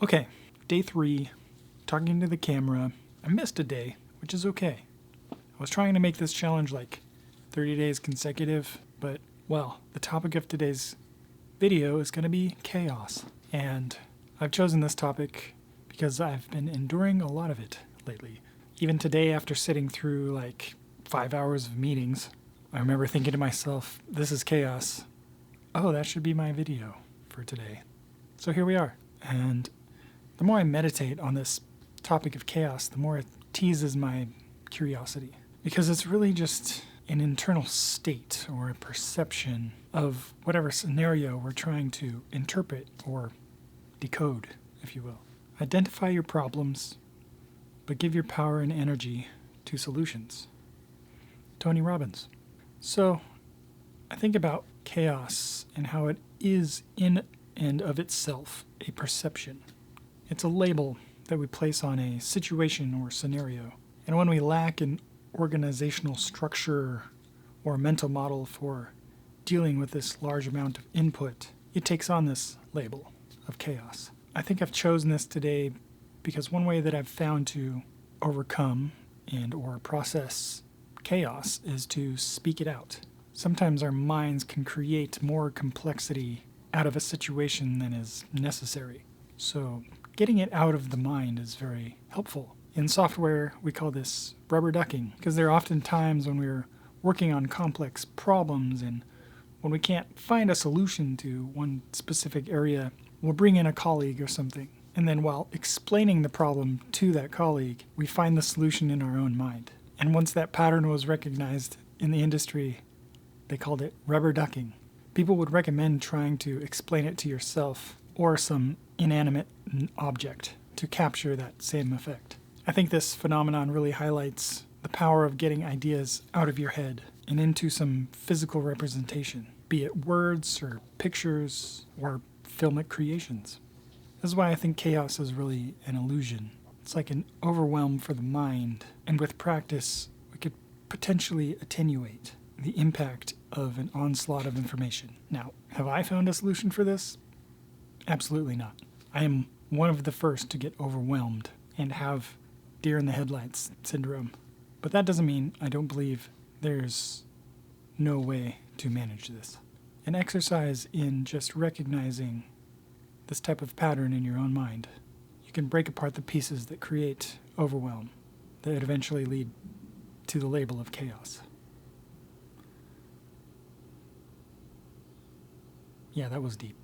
Okay, day 3, talking to the camera. I missed a day, which is okay. I was trying to make this challenge like 30 days consecutive, but, well, the topic of today's video is going to be chaos. And I've chosen this topic because I've been enduring a lot of it lately. Even today, after sitting through like 5 hours of meetings, I remember thinking to myself, this is chaos. Oh, that should be my video for today. So here we are. And the more I meditate on this topic of chaos, the more it teases my curiosity. Because it's really just an internal state or a perception of whatever scenario we're trying to interpret or decode, if you will. Identify your problems, but give your power and energy to solutions. Tony Robbins. So, I think about chaos and how it is in and of itself a perception. It's a label that we place on a situation or scenario. And when we lack an organizational structure or mental model for dealing with this large amount of input, it takes on this label of chaos. I think I've chosen this today because one way that I've found to overcome and or process chaos is to speak it out. Sometimes our minds can create more complexity out of a situation than is necessary. So getting it out of the mind is very helpful. In software, we call this rubber ducking, because there are often times when we're working on complex problems and when we can't find a solution to one specific area, we'll bring in a colleague or something. And then while explaining the problem to that colleague, we find the solution in our own mind. And once that pattern was recognized in the industry, they called it rubber ducking. People would recommend trying to explain it to yourself or some inanimate object to capture that same effect. I think this phenomenon really highlights the power of getting ideas out of your head and into some physical representation, be it words or pictures or filmic creations. This is why I think chaos is really an illusion. It's like an overwhelm for the mind, and with practice, we could potentially attenuate the impact of an onslaught of information. Now, have I found a solution for this? Absolutely not. I am one of the first to get overwhelmed and have deer in the headlights syndrome. But that doesn't mean I don't believe there's no way to manage this. An exercise in just recognizing this type of pattern in your own mind. You can break apart the pieces that create overwhelm that eventually lead to the label of chaos. Yeah, that was deep.